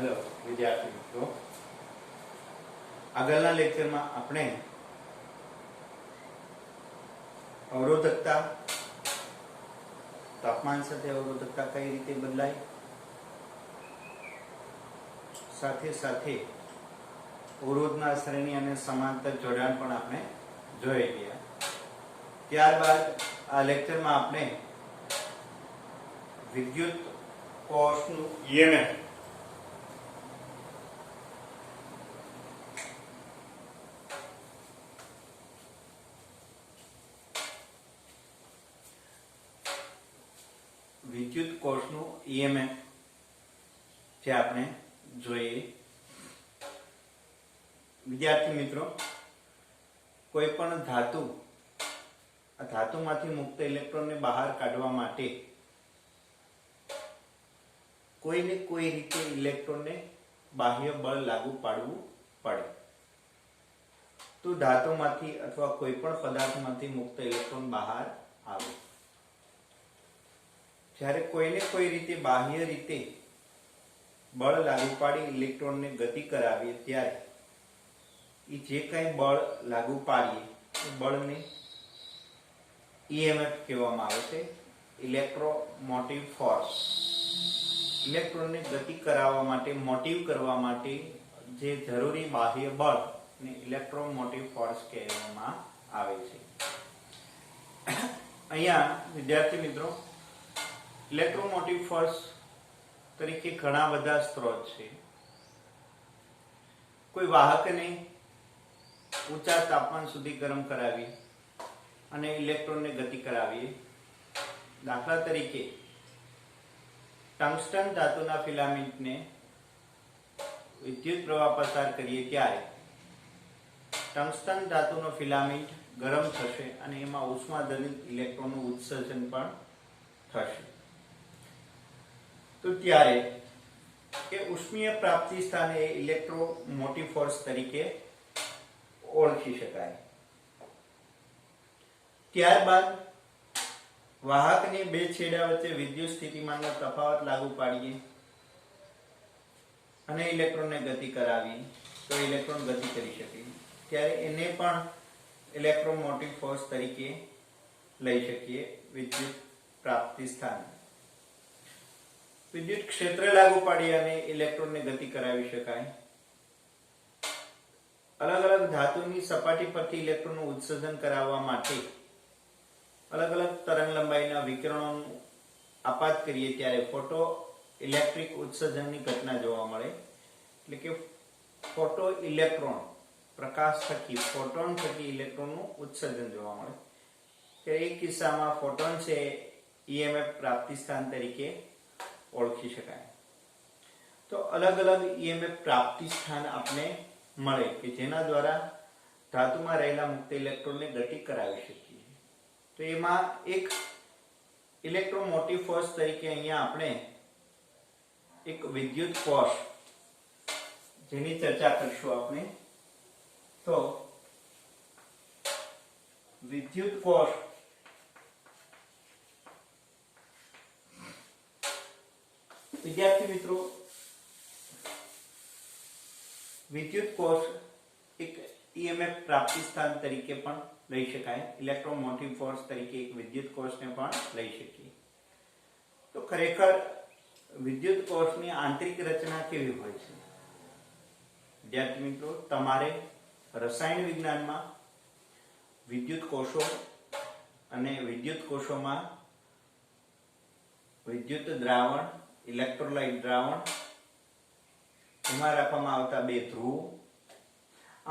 Hello વિદ્યાર્થી મિત્રો, આગળના લેક્ચરમાં આપણે અવરોધકતા, તાપમાન સાથે અવરોધકતા કઈ રીતે બદલાય, સાથે સાથે અવરોધના શ્રેણી અને સમાંતર જોડાણ પણ આપણે જોઈ ગયા. ત્યારબાદ આ લેક્ચરમાં આપણે વિદ્યુત કોષનું EMF વિદ્યુત કોષનું EMF જે આપણે જોઈએ. વિદ્યાર્થી મિત્રો, કોઈ પણ ધાતુ, આ ધાતુમાંથી મુક્ત ઇલેક્ટ્રોનને બહાર કાઢવા માટે કોઈને કોઈ રીતે ઇલેક્ટ્રોનને બાહ્ય બળ લાગુ પાડવું પડે. તો ધાતુમાંથી અથવા કોઈ પણ પદાર્થમાંથી મુક્ત ઇલેક્ટ્રોન બહાર આવે. જ્યારે કોઈને કોઈ રીતે બાહ્ય રીતે બળ લાગુ પાડી ઇલેક્ટ્રોનને ગતિ કરાવીએ ત્યારે એ જે કંઈ બળ લાગુ પાડીએ એ બળને EMF કહેવામાં આવે છે, ઇલેક્ટ્રોમોટિવ ફોર્સ. ઇલેક્ટ્રોનને ગતિ કરાવવા માટે, મોટિવ કરવા માટે જે જરૂરી બાહ્ય બળ ને ઇલેક્ટ્રોમોટિવ ફોર્સ કહેવામાં આવે છે. અહીંયા વિદ્યાર્થી મિત્રો, ઇલેક્ટ્રોમોટિવ ફોર્સ તરીકે ઘણા બધા સ્ત્રોત છે. કોઈ વાહકને ઊંચા તાપમાન સુધી ગરમ કરાવી અને ઇલેક્ટ્રોનને ગતિ કરાવીએ. દાખલા તરીકે ટંગસ્ટન ધાતુના ફિલામેન્ટને વિદ્યુત પ્રવાહ પસાર કરીએ ત્યારે ટંગસ્ટન ધાતુનો ફિલામેન્ટ ગરમ થશે અને એમાં ઉષ્માજનિત ઇલેક્ટ્રોનનું ઉત્સર્જન પણ થશે. તો ત્યારે એ ઉષ્મીય પ્રાપ્તિ સ્થાને ઇલેક્ટ્રોમોટિવ ફોર્સ તરીકે ઓળખી શકાય. ત્યારબાદ વાહકની બે છેડા વચ્ચે વિદ્યુત સ્થિતિમાનનો તફાવત લાગુ પાડીએ અને ઇલેક્ટ્રોનને ગતિ કરાવીએ તો ઇલેક્ટ્રોન ગતિ કરી શકે. ત્યારે એને પણ ઇલેક્ટ્રોમોટિવ ફોર્સ તરીકે લઈ શકીએ. વિદ્યુત પ્રાપ્તિ સ્થાન વિદ્યુત ક્ષેત્ર લાગુ પાડી અને ઇલેક્ટ્રોનને ગતિ કરાવી શકાય. અલગ અલગ ધાતુની સપાટી પરથી ઇલેક્ટ્રોનનું ઉત્સર્જન કરાવવા માટે અલગ અલગ તરંગ લંબાઈના વિકિરણોનું આપાત કરીએ ત્યારે ફોટો ઇલેક્ટ્રિક ઉત્સર્જનની ઘટના જોવા મળે. એટલે કે ફોટો ઇલેક્ટ્રોન, પ્રકાશ થકી, ફોટોન થકી ઇલેક્ટ્રોનનું ઉત્સર્જન જોવા મળે. કે એક કિસ્સામાં ફોટોન છે EMF પ્રાપ્તિ સ્થાન તરીકે ઓળખી શકાય. તો અલગ અલગ EMF પ્રાપ્તિ સ્થાન આપણે મળે કે જેના દ્વારા ધાતુમાં રહેલા મુક્ત ઇલેક્ટ્રોનને ગતિ કરાવી શકીએ. તો એમાં એક ઇલેક્ટ્રોમોટિવ ફોર્સ તરીકે અહીંયા આપણે એક વિદ્યુત કોષ જેની ચર્ચા કરીશું આપણે. તો વિદ્યુત કોષ વિદ્યાર્થી મિત્રો, વિદ્યુત કોષ એક EMF પ્રાપ્તિ સ્થાન તરીકે પણ લઈ શકાય. ઇલેક્ટ્રોમોટિવ ફોર્સ તરીકે એક વિદ્યુત કોષને પણ લઈ શકીએ. તો ખરેખર વિદ્યુત કોષની આંતરિક રચના કેવી હોય છે? વિદ્યાર્થી મિત્રો, તમારે રસાયણ વિજ્ઞાનમાં વિદ્યુત કોષો અને વિદ્યુત કોષોમાં વિદ્યુત દ્રાવણ, ઇલેક્ટ્રોલાઇટ દ્રાવણ, એમાં રાખવામાં આવતા બે ધ્રુવો,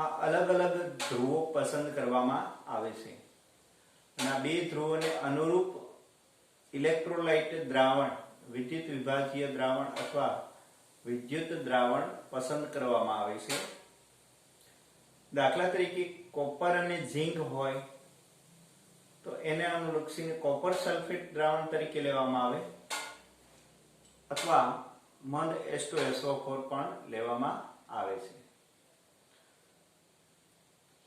આ અલગ અલગ ધ્રુવો પસંદ કરવામાં આવે છે. અને આ બે ધ્રુવોને અનુરૂપ ઇલેક્ટ્રોલાઇટ દ્રાવણ, વિદ્યુત વિભાજીય દ્રાવણ અથવા વિદ્યુત દ્રાવણ પસંદ કરવામાં આવે છે. દાખલા તરીકે કોપર અને ઝીંક હોય તો એને અનુલક્ષીને કોપર સલ્ફેટ દ્રાવણ તરીકે લેવામાં આવે અથવા મંદ H2SO4 પણ લેવામાં આવે છે.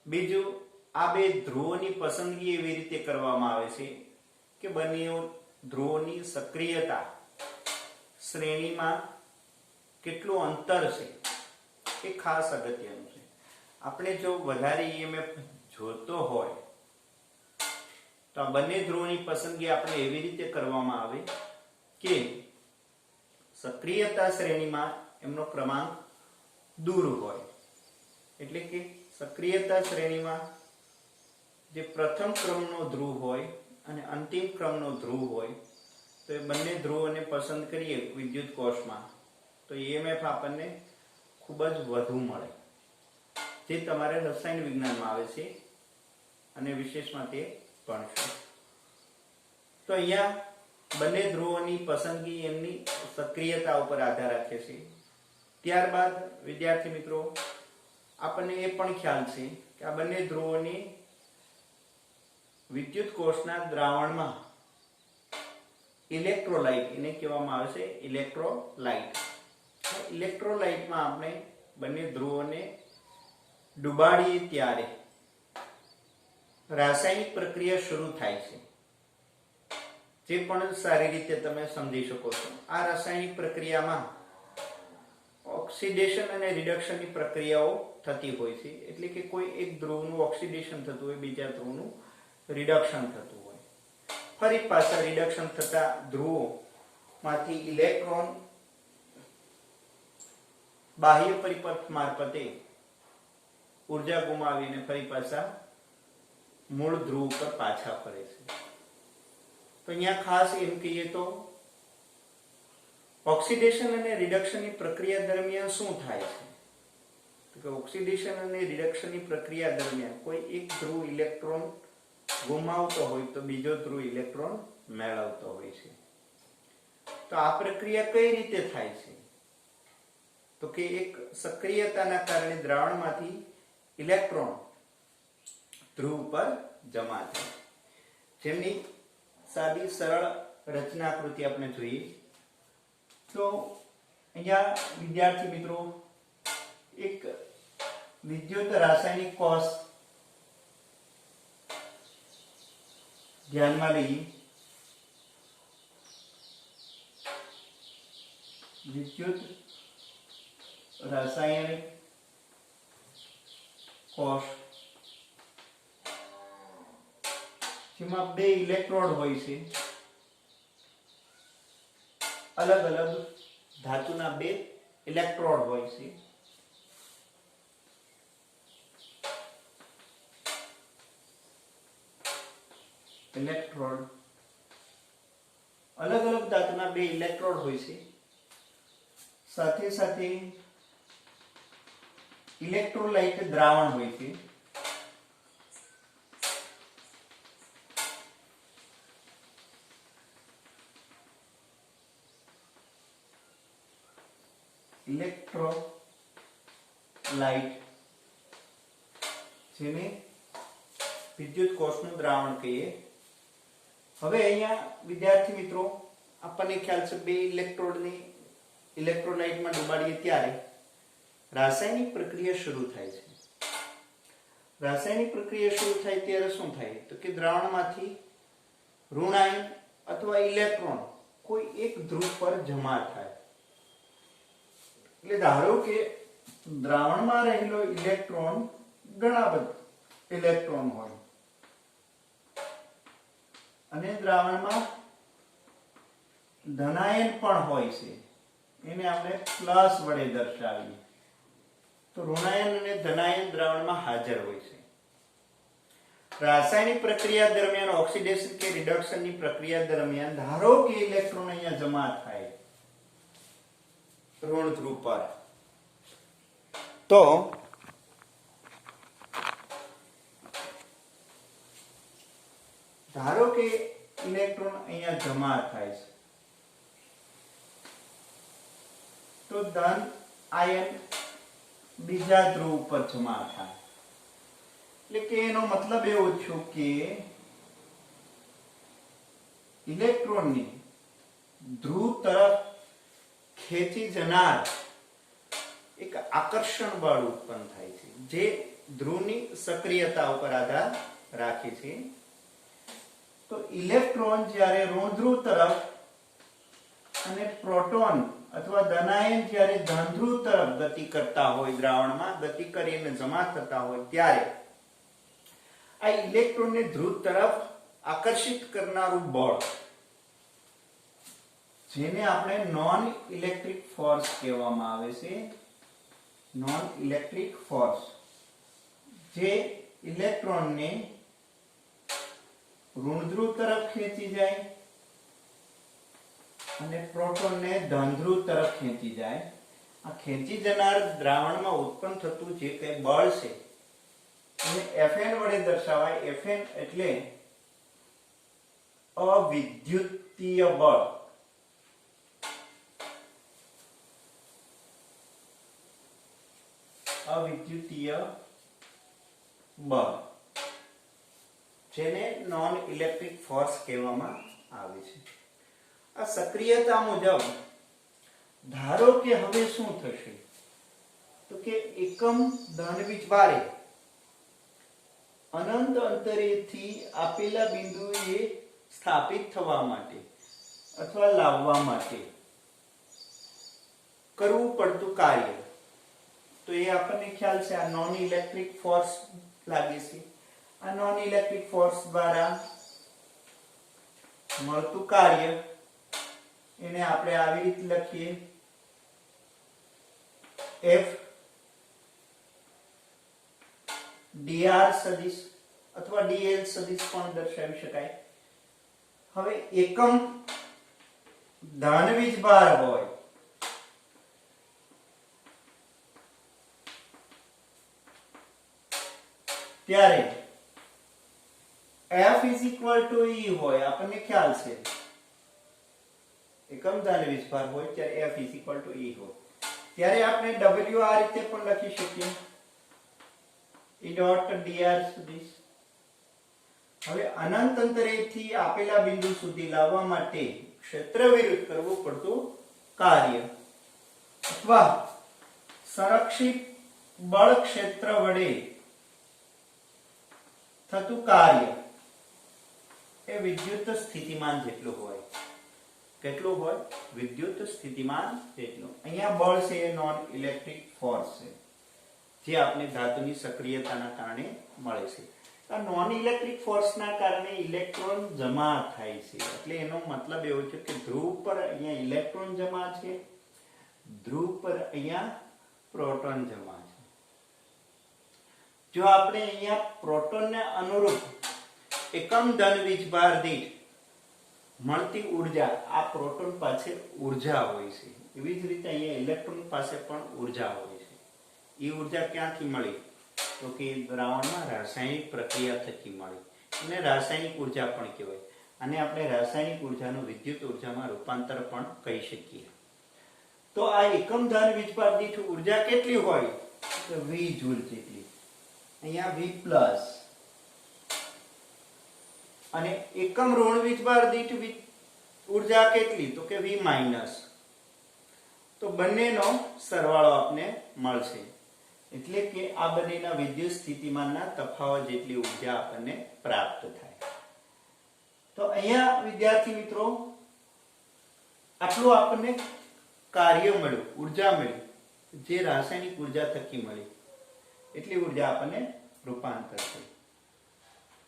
બીજું, આ બે ધ્રુવોની પસંદગી એવી રીતે કરવામાં આવે છે કે બંને ધ્રુવોની સક્રિયતા શ્રેણીમાં કેટલું અંતર છે એ ખાસ અગત્યનું છે. આપણે જો વધારે ઈએમએફ જોતો હોય તો આ બંને ધ્રુવોની પસંદગી આપણે એવી રીતે કરવામાં આવે કે સક્રિયતા શ્રેણીમાં એમનો ક્રમાંક દૂર હોય. એટલે કે સક્રિયતા શ્રેણીમાં જે પ્રથમ ક્રમનો ધ્રુવ હોય અને અંતિમ ક્રમનો ધ્રુવ હોય તો એ બંને ધ્રુવોને પસંદ કરીએ વિદ્યુત કોષમાં તો ઈએમએફ આપણને ખૂબ જ વધુ મળે, જે તમારે રસાયણ વિજ્ઞાનમાં આવે છે અને વિશેષમાં તે ભણશો. તો અહીંયા બંને ધ્રુવોની પસંદગી એમની સક્રિયતા ઉપર આધાર રાખે છે. ત્યારબાદ વિદ્યાર્થી મિત્રો આપણને એ પણ ખ્યાલ છે કે આ બંને ધ્રુવોની વિદ્યુત કોષના દ્રાવણમાં ઇલેક્ટ્રોલાઇટ, એને કહેવામાં આવે છે ઇલેક્ટ્રોલાઇટ. ઇલેક્ટ્રોલાઇટમાં આપણે બંને ધ્રુવોને ડુબાડીએ ત્યારે રાસાયણિક પ્રક્રિયા શરૂ થાય છે, જે પણ સારી રીતે તમે સમજી શકો છો. આ રાસાયણિક પ્રક્રિયામાં ઓક્સિડેશન અને રિડક્શનની પ્રક્રિયાઓ થતી હોય છે. એટલે કે કોઈ એક ધ્રુવનું ઓક્સિડેશન થતું હોય, બીજા ધ્રુવનું રિડક્શન થતું હોય. ફરી પાછા રિડક્શન થતા ધ્રુવોમાંથી ઇલેક્ટ્રોન બાહ્ય પરિપથ મારફતે ઉર્જા ગુમાવીને ફરી પાછા મૂળ ધ્રુવ પર પાછા ફરે છે. તો અહીંયા ખાસ એમ કહીએ તો ઓક્સિડેશન અને રિડક્શનની પ્રક્રિયા દરમિયાન શું થાય છે? તો કે ઓક્સિડેશન અને રિડક્શનની પ્રક્રિયા દરમિયાન કોઈ એક ધ્રુવ ઇલેક્ટ્રોન ગુમાવતો હોય તો બીજો ધ્રુવ ઇલેક્ટ્રોન મેળવતો હોય છે. તો આ પ્રક્રિયા કઈ રીતે થાય છે? તો કે એક સક્રિયતાના કારણે દ્રાવણમાંથી ઇલેક્ટ્રોન ધ્રુવ પર જમા થાય. જેમની સાદી સરળ રચનાકૃતિ આપણે જોઈએ તો અહીંયા વિદ્યાર્થી મિત્રો એક વિદ્યુત રાસાયણિક કોષ ધ્યાનમાં લઈએ. વિદ્યુત રાસાયણિક કોષ જેમાં બે ઇલેક્ટ્રોડ હોય છે, અલગ અલગ ધાતુના બે ઇલેક્ટ્રોડ હોય છે. ઇલેક્ટ્રોડ અલગ અલગ ધાતુના બે ઇલેક્ટ્રોડ હોય છે. સાથે સાથે ઇલેક્ટ્રોલાઇટ દ્રાવણ હોય છે. ઇલેક્ટ્રોલાઇટ જેને વિદ્યુત કોષનું દ્રાવણ કહીએ. હવે અહીંયા વિદ્યાર્થી મિત્રો આપણને ખ્યાલ છે બે ઇલેક્ટ્રોડને ઇલેક્ટ્રોલાઇટમાં ડુબાડીએ ત્યારે રાસાયણિક પ્રક્રિયા શરૂ થાય છે. રાસાયણિક પ્રક્રિયા શરૂ થાય ત્યારે શું થાય? તો કે દ્રાવણમાંથી ઋણાયન અથવા ઇલેક્ટ્રોન કોઈ એક ધ્રુવ પર જમા થાય. એટલે ધારો કે દ્રાવણમાં રહેલો ઇલેક્ટ્રોન ઘણા બધા ઇલેક્ટ્રોન હોય અને દ્રાવણમાં ધનાયન પણ હોય છે. એને આપણે પ્લસ વડે દર્શાવીએ તો ઋણાયન અને ધનાયન દ્રાવણમાં હાજર હોય છે. રાસાયણિક પ્રક્રિયા દરમિયાન ઓક્સિડેશન કે રિડક્શનની પ્રક્રિયા દરમિયાન ધારો કે ઇલેક્ટ્રોન અહીંયા જમા થાય ઋણ ધ્રુવ પર, તો ધારો કે ઇલેક્ટ્રોન અહીંયા જમા થાય છે તો ધન આયન બીજા ધ્રુવ ઉપર જમા થાય. એટલે કે એનો મતલબ એવો છે કે ઇલેક્ટ્રોનની ધ્રુવ તરફ ખેંચી જનાર એક આકર્ષણ બળ ઉત્પન્ન થાય છે, જે ધ્રુવની સક્રિયતા ઉપર આધાર રાખે છે. તો ઇલેક્ટ્રોન જ્યારે ઋણ ધ્રુવ તરફ અને પ્રોટોન અથવા ધનાયન જ્યારે ધન ધ્રુવ તરફ ગતિ કરતા હોય, દ્રાવણમાં ગતિ કરીને જમા થતા હોય ત્યારે આ ઇલેક્ટ્રોનને ધ્રુવ તરફ આકર્ષિત કરનારું બળ, જેને આપણે નોન ઇલેક્ટ્રિક ફોર્સ કહેવામાં આવે છે, નોન ઇલેક્ટ્રિક ફોર્સ, જે ઇલેક્ટ્રોનને ઋણ ધ્રુવ તરફ ખેંચી જાય અને પ્રોટોનને ધન ધ્રુવ તરફ ખેંચી જાય. આ ખેંચી જનાર દ્રાવણમાં ઉત્પન્ન થતું જે કંઈ બળ છે એને Fn વડે દર્શાવાય. Fn એટલે અવિદ્યુતીય બળ. અવિદ્યુતીય બળ, જેને નોન ઇલેક્ટ્રિક ફોર્સ કહેવામાં આવે છે. આ સક્રિયતા મુજબ ધારો કે હવે શું થશે, તો કે એકમ ધન વીજભારે અનંત અંતરેથી આપેલા બિંદુએ સ્થાપિત થવા માટે અથવા લાવવા માટે કરવું પડતું કાર્ય, તો એ આપણને ખ્યાલ છે આ નોન ઇલેક્ટ્રિક ફોર્સ લાગે છે. આ નોન ઇલેક્ટ્રિક ફોર્સ દ્વારા મળતું કાર્ય એને આપણે આવી રીતે લખીએ, F dr સદિશ અથવા dl સદિશ પણ દર્શાવી શકાય. હવે એકમ ધન વીજભાર હોય ત્યારે F E હોય, આપણને ખ્યાલ છે એકમ ધન વીજભાર હોય ત્યારે F E હોય, ત્યારે આપણે W આ રીતે પણ લખી શકીએ, E ડોટ dr સદિશ. હવે અનંત અંતરેથી આપેલા બિંદુ સુધી લાવવા માટે ક્ષેત્ર વિરુદ્ધ કરવું પડતું કાર્ય અથવા સંરક્ષિત બળ ક્ષેત્ર વડે થતું કાર્ય એ વિદ્યુત સ્થિતિમાન જેટલું હોય. કેટલું હોય? વિદ્યુત સ્થિતિમાન જેટલું. અહીંયા બળ છે એ નોન ઇલેક્ટ્રિક ફોર્સ છે, જે આપણે ધાતુની સક્રિયતાના કારણે મળે છે. આ નોન ઇલેક્ટ્રિક ફોર્સના કારણે ઇલેક્ટ્રોન જમા થાય છે. એટલે એનો મતલબ એવો છે કે ધ્રુવ પર અહીંયા ઇલેક્ટ્રોન જમા છે, ધ્રુવ પર અહીંયા પ્રોટોન જમા છે. જો આપણે અહીંયા પ્રોટોનને અનુરૂપ એકમ ધન વીજભાર દીઠ મળતી ઉર્જા, આ પ્રોટોન પાસે ઉર્જા હોય છે, એવી જ રીતે અહીંયા ઇલેક્ટ્રોન પાસે પણ ઉર્જા હોય છે. એ ઉર્જા ક્યાંથી મળી? તો કે દ્રાવણમાં રાસાયણિક પ્રક્રિયા થકી મળી. એને રાસાયણિક ઉર્જા પણ કહેવાય. અને આપણે રાસાયણિક ઉર્જાનું વિદ્યુત ઉર્જામાં રૂપાંતર પણ કહી શકીએ. તો આ એકમ ધન વીજભાર દીઠ ઉર્જા કેટલી હોય? તો V જૂલ જેટલી. અહીંયા V પ્લસ. અને એકમ ઋણ વીજભાર દીઠ ઉર્જા કેટલી? તો કે V માઇનસ. તો બંનેનો સરવાળો આપને મળશે. એટલે કે આ બંનેના વિદ્યુત સ્થિતિમાનના તફાવત જેટલી ઉર્જા આપણને પ્રાપ્ત થાય. તો અહીંયા વિદ્યાર્થી મિત્રો આટલું આપણને કાર્ય મળ્યું, ઉર્જા મળી, જે રાસાયણિક ઉર્જા થકી મળી. એટલી ઉર્જા આપણને રૂપાંતર થઈ.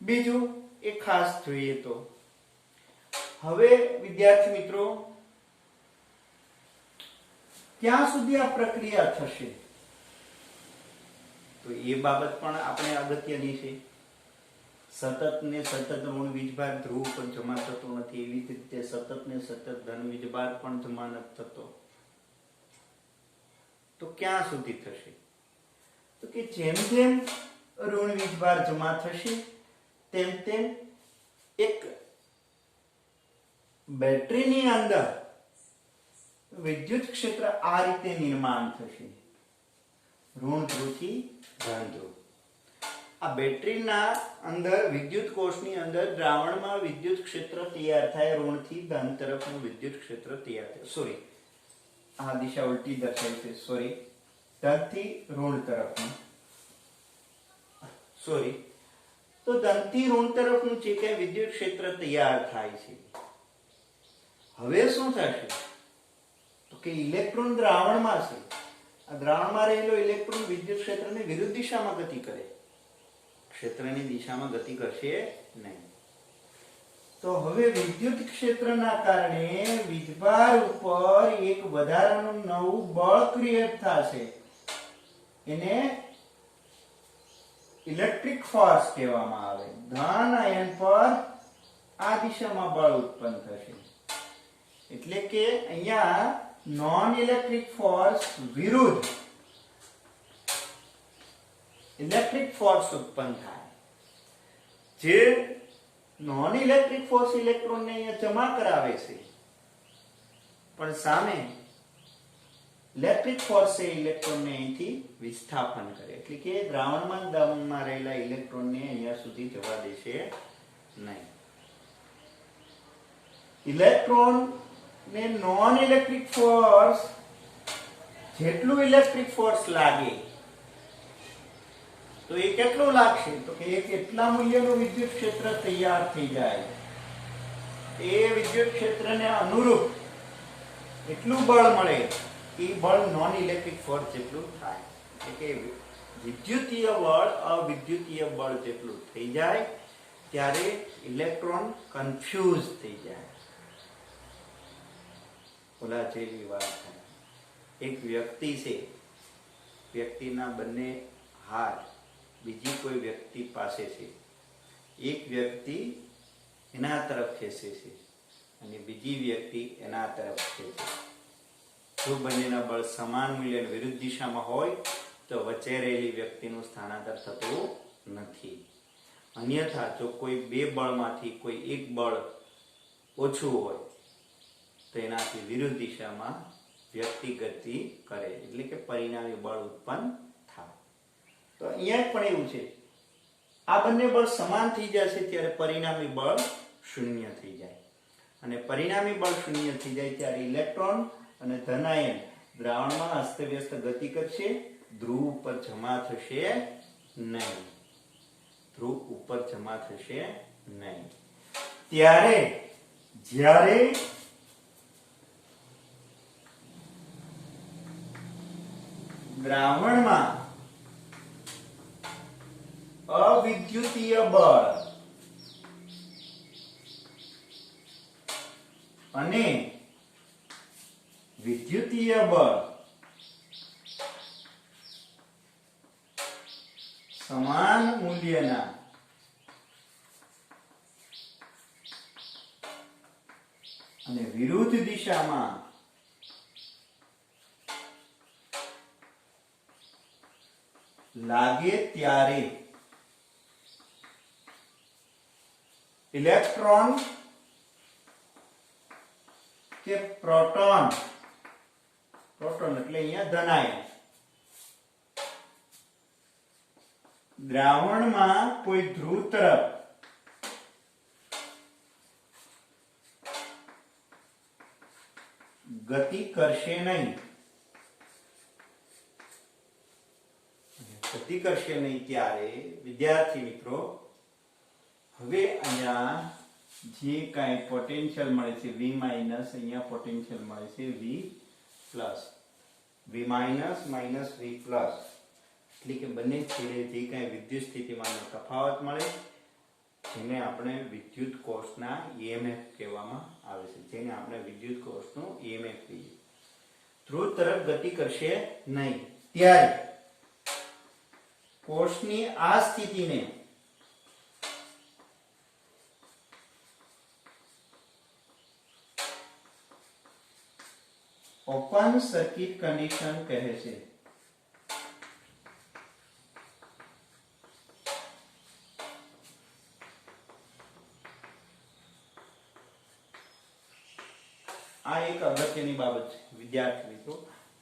બીજું એ ખાસ જોઈએ તો હવે વિદ્યાર્થી મિત્રો ક્યાં સુધી આ પ્રક્રિયા થશે, તો એ બાબત પણ આપણે અગત્યની છે. સતત ને સતત ઋણ વીજભાર ધ્રુવ પર જમા થતો નથી, એવી જ રીતે સતત ને સતત ધન વીજભાર પણ જમા નથી થતો. તો ક્યાં સુધી થશે? તો કે જેમ જેમ ઋણ વીજભાર જમા થશે તેમ તેમ એક બેટરીની અંદર વિદ્યુત ક્ષેત્ર આ રીતે નિર્માણ થશે, ઋણ ધ્રુવથી ધન ધ્રુવ. આ બેટરીના અંદર વિદ્યુત કોષની અંદર દ્રાવણમાં વિદ્યુત ક્ષેત્ર તૈયાર થાય, ઋણથી ધન તરફનું વિદ્યુત ક્ષેત્ર તૈયાર થાય. સોરી, આ દિશા ઉલટી દર્શાવી છે. સોરી, ધનથી ઋણ તરફનું. સોરી, તો ધનથી ઋણ તરફનું જે કઈ વિદ્યુત ક્ષેત્ર તૈયાર થાય છે, હવે શું થશે? તો કે ઇલેક્ટ્રોન દ્રાવણમાં છે, આ દ્રાવણમાં રહેલો ઇલેક્ટ્રોન વિદ્યુત ક્ષેત્રની વિરુદ્ધ દિશામાં ગતિ કરે, ક્ષેત્રની દિશામાં ગતિ કરશે નહીં. તો હવે વિદ્યુત ક્ષેત્રના કારણે વીજભાર ઉપર એક વધારાનું નવું બળ ક્રિએટ થશે, એને ઇલેક્ટ્રિક ફોર્સ કહેવામાં આવે. ધન આયન પર આ દિશામાં બળ ઉત્પન્ન થશે, એટલે કે અહીંયા નોન ઇલેક્ટ્રિક ફોર્સ વિરુદ્ધ ઇલેક્ટ્રિક ફોર્સ ઉત્પન્ન થાય. જે નોન ઇલેક્ટ્રિક ફોર્સ ઇલેક્ટ્રોનને અહીંયા જમા કરાવે છે, પણ સામે ઇલેક્ટ્રિક ફોર્સ એ ઇલેક્ટ્રોનને અહીંથી વિસ્થાપન કરે, એટલે કે દ્રાવણમાં રહેલા ઇલેક્ટ્રોનને અહીંયા સુધી જવા દેશે નહીં. ઇલેક્ટ્રોન ને નોન ઇલેક્ટ્રિક ફોર્સ જેટલું ઇલેક્ટ્રિક ફોર્સ લાગે તો એ કેટલું લાગશે, તો કે એક એટલા મૂલ્યનું વિદ્યુત ક્ષેત્ર તૈયાર થઈ જાય. એ વિદ્યુત ક્ષેત્રને અનુરૂપ એટલું બળ મળે, એ બળ નોન ઇલેક્ટ્રિક ફોર્સ જેટલું થાય, એટલે કે વિદ્યુતીય બળ અવિદ્યુતીય બળ જેટલું થઈ જાય ત્યારે ઇલેક્ટ્રોન કન્ફ્યુઝ થઈ જાય. ઓલા જેવી વાત થાય, એક વ્યક્તિ છે, વ્યક્તિના બંને હાથ બીજી કોઈ વ્યક્તિ પાસે છે, એક વ્યક્તિ એના તરફ ખેંચે છે અને બીજી વ્યક્તિ એના તરફ ખેંચે. જો બંનેના બળ સમાન મૂલ્ય વિરુદ્ધ દિશામાં હોય તો વચ્ચે રહેલી વ્યક્તિનું સ્થાનાંતર થતું નથી. અન્યથા જો કોઈ બે બળમાંથી કોઈ એક બળ ઓછું હોય તો એનાથી વિરુદ્ધ દિશામાં વ્યક્તિ ગતિ કરે, એટલે કે પરિણામી બળ ઉત્પન્ન થાય. તો અહીંયા પણ એવું છે, આ બંને બળ સમાન થઈ જશે ત્યારે પરિણામી બળ શૂન્ય થઈ જાય, અને પરિણામી બળ શૂન્ય થઈ જાય ત્યારે ઇલેક્ટ્રોન અને ધનાયન દ્રાવણમાં અસ્તવ્યસ્ત ગતિ કરશે, ધ્રુવ ઉપર જમા થશે નહીં, ધ્રુવ ઉપર જમા થશે નહીં. ત્યારે જ્યારે દ્રાવણમાં અવિદ્યુતીય બળ અને વિદ્યુતીય બળ સમાન મૂલ્યના અને વિરુદ્ધ દિશામાં લાગે ત્યારે ઇલેક્ટ્રોન કે પ્રોટોન, પ્રોટોન એટલે અહીંયા ધનાયન, દ્રાવણમાં કોઈ ધ્રુવ તરફ ગતિ કરશે નહીં, ગતિ કરશે નહીં ત્યારે વિદ્યાર્થી મિત્રો હવે અહીંયા જે કાંઈ પોટેન્શિયલ મળે છે V માઇનસ, અહીંયા પોટેન્શિયલ મળે છે V plus, V minus minus V plus, એટલે કે બંને છેડે જે કાંઈ વિદ્યુત સ્થિતિમાનનો તફાવત મળે જેને આપણે વિદ્યુત કોષના EMF કહેવામાં આવે છે, જેને આપણે વિદ્યુત કોષનું EMF કહીએ. ધ્રુવ તરફ ગતિ કરશે નહીં ત્યારે કોષની આ સ્થિતિને ઓપન સર્કિટ કન્ડિશન કહે છે. આ એક અગત્યની બાબત છે વિદ્યાર્થી મિત્રો.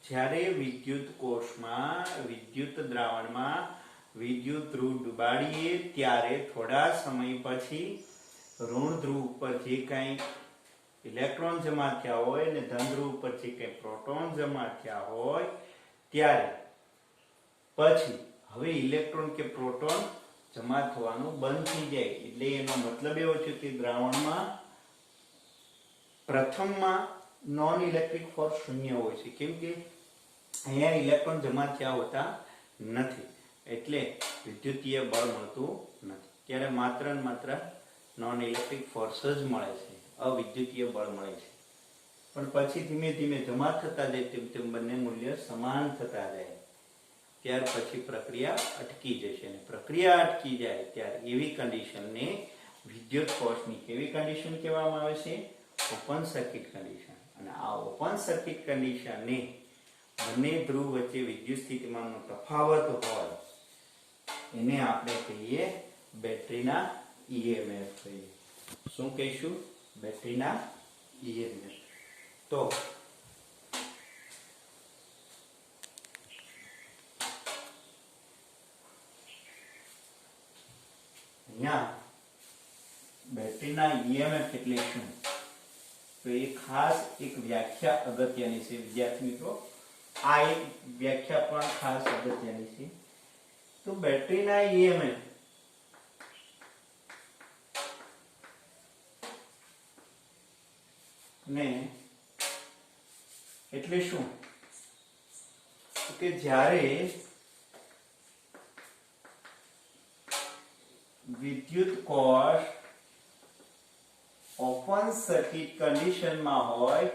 જ્યારે વિદ્યુત કોષમાં વિદ્યુત દ્રાવણમાં વિદ્યુત ધ્રુવ ડુબાડીએ ત્યારે થોડા સમય પછી ઋણ ધ્રુવ ઉપર જે કાંઈ ઇલેક્ટ્રોન જમા થયા હોય અને ધન ધ્રુવ ઉપર જે કાંઈ પ્રોટોન જમા થયા હોય ત્યારે પછી હવે ઇલેક્ટ્રોન કે પ્રોટોન જમા થવાનું બંધ થઈ જાય. એટલે એનો મતલબ એવો છે કે દ્રાવણમાં પ્રથમમાં નોન ઇલેક્ટ્રિક ફોર્સ શૂન્ય હોય છે, કેમ કે અહીંયા ઇલેક્ટ્રોન જમા થયા હોતા નથી, એટલે વિદ્યુતીય બળ મળતું નથી. ત્યારે માત્ર ને માત્ર નોન ઇલેક્ટ્રિક ફોર્સ જ મળે છે, અવિદ્યુતીય બળ મળે છે. પણ પછી ધીમે ધીમે જમા થતા જાય તેમ તેમ બંને મૂલ્ય સમાન થતા જાય, ત્યાર પછી પ્રક્રિયા અટકી જશે. અને પ્રક્રિયા અટકી જાય ત્યારે એવી કન્ડિશનને વિદ્યુત કોષની કેવી કન્ડિશન કહેવામાં આવે છે? Open circuit condition. અને આ ઓપન સર્કિટ કન્ડિશનને બંને ધ્રુવ વચ્ચે વિદ્યુત સ્થિતિમાનનો તફાવત હોય એને આપણે કહીએ બેટરીના EMF કહીએ. શું કહીશું? બેટરીના EMF. તો અહીંયા બેટરીના EMF એટલે શું? તો એ ખાસ એક વ્યાખ્યા અગત્યની છે વિદ્યાર્થી મિત્રો. આ એક વ્યાખ્યા પણ ખાસ અગત્યની છે. તો બેટરીના EMF ને એટલે શું? કે જ્યારે વિદ્યુત કોષ ઓપન સર્કિટ કન્ડિશનમાં હોય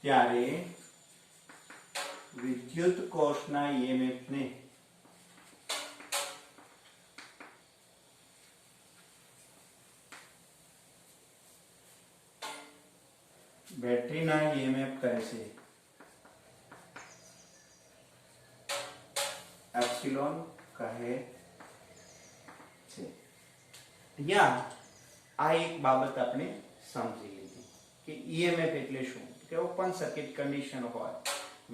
ત્યારે વિદ્યુત કોષના EMF ને બેટરીના EMF કહે છે. એપ્સિલોન કહે છે. અહીંયા આ એક બાબત આપણે સમજી લીધી કે EMF એટલે શું? કે ઓપન સર્કિટ કન્ડિશન હોય,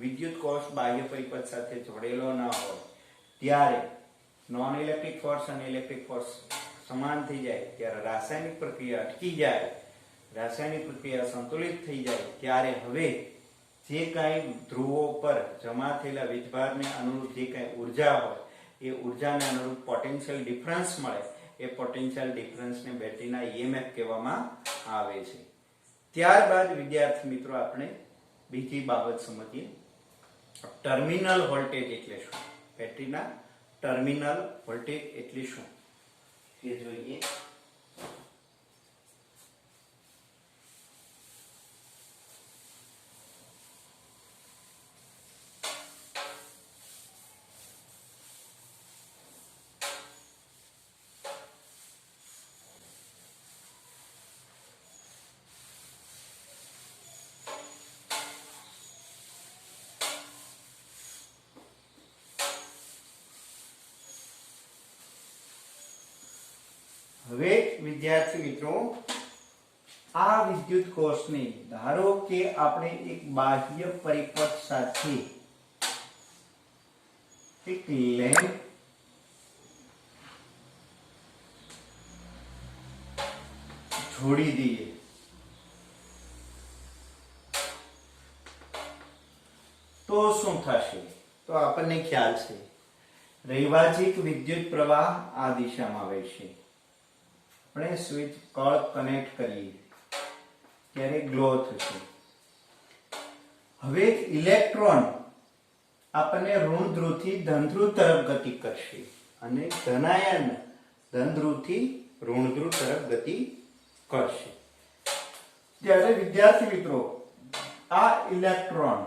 વિદ્યુત કોષ બાહ્ય પરિપથ સાથે જોડેલો ન હોય, ત્યારે નોન ઇલેક્ટ્રિક ફોર્સ અને ઇલેક્ટ્રિક ફોર્સ સમાન થઈ જાય, ત્યારે રાસાયણિક પ્રક્રિયા અટકી જાય, રાસાયણિક પ્રક્રિયા સંતુલિત થઈ જાય, ત્યારે હવે જે કાંઈ ધ્રુવો પર જમા થયેલા વીજભારને અનુરૂપ જે કાંઈ ઉર્જા હોય એ ઉર્જાને અનુરૂપ પોટેન્શિયલ ડિફરન્સ મળે. એ પોટેન્શિયલ ડિફરન્સને બેટરીના EMF કહેવામાં આવે છે. ત્યારબાદ વિદ્યાર્થી મિત્રો આપણે બીજી બાબત સમજીએ. ટર્મિનલ વોલ્ટેજ એટલે શું? બેટરીના ટર્મિનલ વોલ્ટેજ એટલે શું તે જોઈએ. હવે વિદ્યાર્થી મિત્રો આ વિદ્યુત કોષને ધારો કે આપણે એક બાહ્ય પરિપથ સાથે એક લેમ્પ જોડી દઈએ તો શું થશે? તો આપણને ખ્યાલ છે રૈવાજિક વિદ્યુત પ્રવાહ આ દિશામાં વહેશે. આપણે સ્વિચ કળ કનેક્ટ કરીએ ત્યારે ગ્લો થશે. હવે ઇલેક્ટ્રોન આપણને ઋણ ધ્રુવથી ધન ધ્રુવ તરફ ગતિ કરશે અને ધનાયન ધન ધ્રુવથી ઋણ ધ્રુવ તરફ ગતિ કરશે. ત્યારે વિદ્યાર્થી મિત્રો આ ઇલેક્ટ્રોન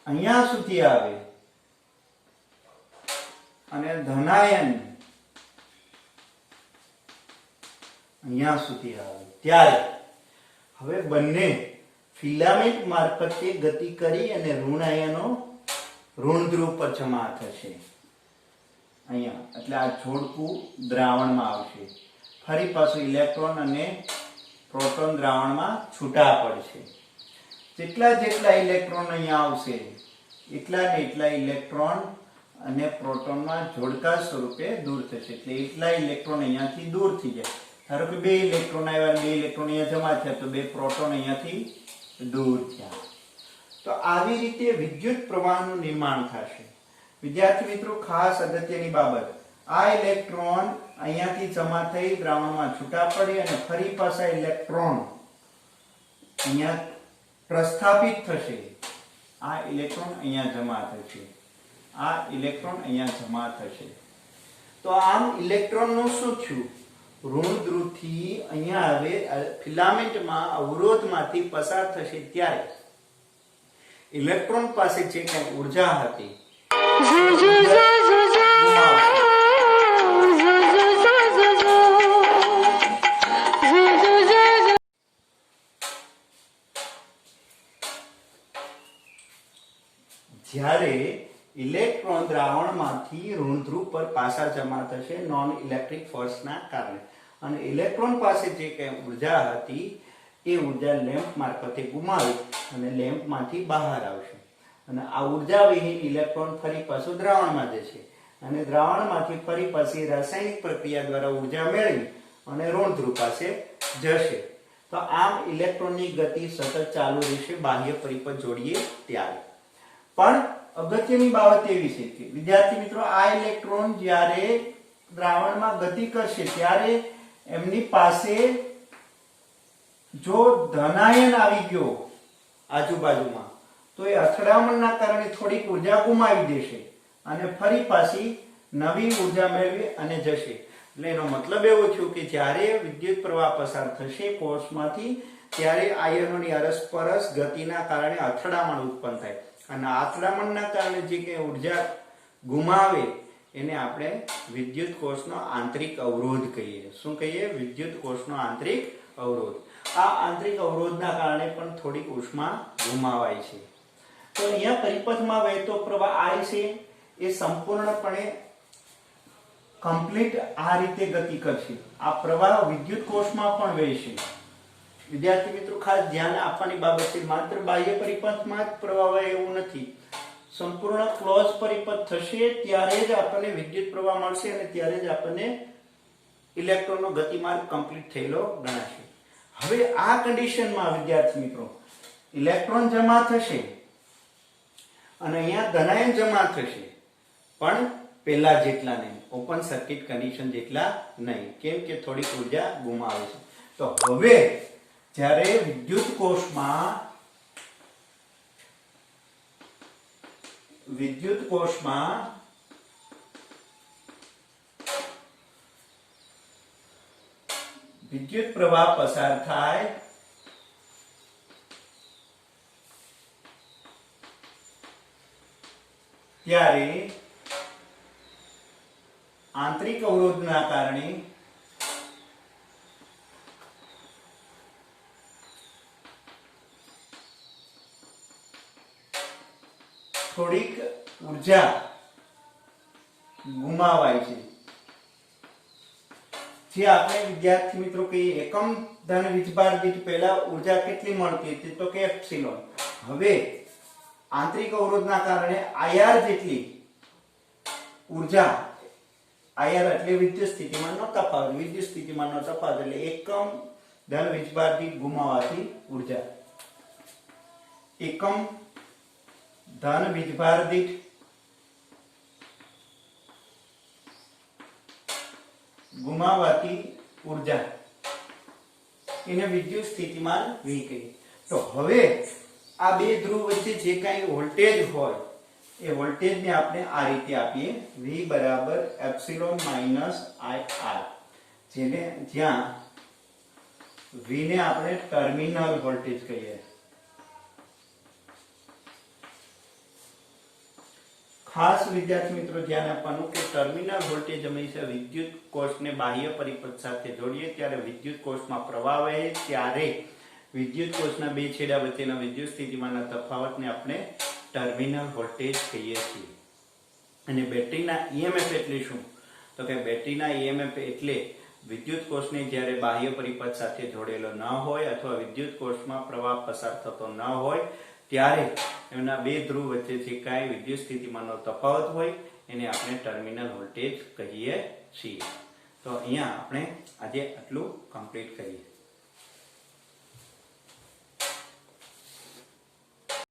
અહીંયા સુધી આવે અને ધનાયન અહીંયા સુધી આવે, ત્યારે હવે બંને ફિલામેન્ટ મારફતે ગતિ કરી અને ઋણ આયનો ઋણ ધ્રુવ પર જમા થશે અહીંયા. એટલે આ જોડકું દ્રાવણમાં આવશે. ફરી પાછું ઇલેક્ટ્રોન અને પ્રોટોન દ્રાવણમાં છૂટા પડશે. જેટલા ઇલેક્ટ્રોન અહીંયા આવશે એટલા ને એટલા ઇલેક્ટ્રોન અને પ્રોટોનમાં જોડકા સ્વરૂપે દૂર થશે. એટલે એટલા ઇલેક્ટ્રોન અહીંયાથી દૂર થઈ જાય. ધારો કે 2 ઇલેક્ટ્રોન આવ્યા, 2 ઇલેક્ટ્રોન અહીંયા જમા થયા, તો 2 પ્રોટોન અહીંયાથી દૂર થયા. તો આવી રીતે વિદ્યુત પ્રવાહનું નિર્માણ થશે. વિદ્યાર્થી મિત્રો, ખાસ અગત્યની બાબત, આ ઇલેક્ટ્રોન અહીંયાથી જમા થઈ દ્રાવણમાં છૂટા પડે અને ફરી પાછા ઇલેક્ટ્રોન અહીંયા પ્રસ્થાપિત થશે. આ ઇલેક્ટ્રોન અહીંયા જમા થશે, આ ઇલેક્ટ્રોન અહીંયા જમા થશે. તો આમ ઇલેક્ટ્રોનનું શું થયું? ઋણ ધ્રુવથી અહીંયા હવે ફિલામેન્ટમાં અવરોધમાંથી પસાર થશે ત્યારે ઇલેક્ટ્રોન પાસે જે કંઈ ઉર્જા હતી જ્યારે ઇલેક્ટ્રોન દ્રાવણમાંથી ઋણધ્રુવ પર પાછા જમા થશે નોન ઇલેક્ટ્રિક ફોર્સના કારણે, અને ઇલેક્ટ્રોન પાસે જે કંઈ ઉર્જા હતી એ ઉર્જા લેમ્પ મારફતે ગુમાવી અને લેમ્પમાંથી બહાર આવશે, અને આ ઉર્જા વિહીન ઇલેક્ટ્રોન ફરી પાછું દ્રાવણમાં જશે અને દ્રાવણમાંથી ફરી પાછી રાસાયણિક પ્રક્રિયા દ્વારા ઉર્જા મેળવી અને ઋણધ્રુવ પાસે જશે. તો આમ ઇલેક્ટ્રોનની ગતિ સતત ચાલુ રહેશે બાહ્ય પરિપથ જોડીએ ત્યારે. પણ અગત્યની બાબત એવી છે કે વિદ્યાર્થી મિત્રો, આ ઇલેક્ટ્રોન જ્યારે દ્રાવણમાં ગતિ કરશે ત્યારે એમની પાસે જો ધનાયન આવી ગયો આજુબાજુમાં તો એ અથડામણના કારણે થોડીક ઉર્જા ગુમાવી દેશે અને ફરી પાછી નવી ઉર્જા મેળવી અને જશે. એટલે એનો મતલબ એવો થયો કે જ્યારે વિદ્યુત પ્રવાહ પસાર થશે કોષમાંથી ત્યારે આયનોની અરસપરસ ગતિના કારણે અથડામણ ઉત્પન્ન થાય, અને અથડામણના કારણે જે કંઈ ઉર્જા ગુમાવે એને આપણે વિદ્યુત કોષનો આંતરિક અવરોધ કહીએ. શું કહીએ? વિદ્યુત કોષનો આંતરિક અવરોધ. આ આંતરિક અવરોધના કારણે પણ થોડીક ઉષ્મા ગુમાવાય છે. તો અહીંયા પરિપથમાં વહેતો પ્રવાહ I છે એ સંપૂર્ણપણે કમ્પ્લીટ આ રીતે ગતિ કરશે. આ પ્રવાહ વિદ્યુત કોષમાં પણ વહેશે. વિદ્યાર્થી મિત્રો, ખાસ ધ્યાન આપવાની બાબત છે, માત્ર બાહ્ય પરિપથમાં જ પ્રવાહ વહે એવું નથી. સંપૂર્ણ ક્લોઝ પરિપથ થશે ત્યારે જ આપણને વિદ્યુત પ્રવાહ મળશે અને ત્યારે જ આપણને ઇલેક્ટ્રોનનો ગતિમાર્ગ કમ્પ્લીટ થયેલો ગણાશે. હવે આ કન્ડિશનમાં વિદ્યાર્થી મિત્રો, ઇલેક્ટ્રોન જમા થશે અને અહીંયા ધનાયન જમા થશે, પણ પહેલા જેટલા નહીં, ઓપન સર્કિટ કન્ડિશન જેટલા નહીં. કેમ કે થોડીક ઉર્જા ગુમાવે છે. તો હવે જ્યારે વિદ્યુત કોષમાં વિદ્યુત પ્રવાહ પસાર થાય ત્યારે આંતરિક અવરોધના કારણે થોડીક ઉર્જા ગુમાવાય છે. જે આપણે વિદ્યાર્થી મિત્રો કહીએ એકમ ધન વીજભાર દીઠ પહેલા ઉર્જા કેટલી મળતી હતી તો કે એપ્સિલોન. હવે આંતરિક અવરોધના કારણે IR જેટલી ઉર્જા, IR એટલે વિદ્યુત સ્થિતિમાનનો તફાવત, વિદ્યુત સ્થિતિમાનનો તફાવત એટલે એકમ ધન વીજભાર દીઠ ગુમાવાતી ઉર્જા, એકમ ધન વીજભાર દીઠ ગુમાવાતી ઉર્જા એને વિદ્યુત સ્થિતિમાન V કહીએ. તો હવે આ બે ધ્રુવ વચ્ચે જે કાંઈ વોલ્ટેજ હોય એ વોલ્ટેજને આપણે આ રીતે આપીએ, V બરાબર એપ્સિલોન માઇનસ IR, જેને જ્યાં V ને આપણે ટર્મિનલ વોલ્ટેજ કહીએ. ખાસ વિદ્યાર્થી મિત્રો ધ્યાન આપવાનું કે ટર્મિનલ વોલ્ટેજ હંમેશા વિદ્યુત કોષને બાહ્ય પરિપથ સાથે જોડીએ ત્યારે વિદ્યુત કોષમાં પ્રવાહ વહે ત્યારે વિદ્યુત કોષના બે છેડા વચ્ચેના વિદ્યુત સ્થિતિમાનના તફાવતને આપણે ટર્મિનલ વોલ્ટેજ કહીએ છીએ. અને બેટરીના EMF એટલે શું? તો કે બેટરીના EMF એટલે વિદ્યુત કોષને જ્યારે બાહ્ય પરિપથ સાથે જોડેલો ન હોય અથવા વિદ્યુત કોષમાં પ્રવાહ પસાર થતો ન હોય ત્યારે એના બે ધ્રુવ વચ્ચે જે કાંઈ વિદ્યુત સ્થિતિમાનનો તફાવત હોય એને આપણે ટર્મિનલ વોલ્ટેજ કહીએ છીએ. તો અહીંયા આપણે આજે આટલું કમ્પ્લીટ કરીએ.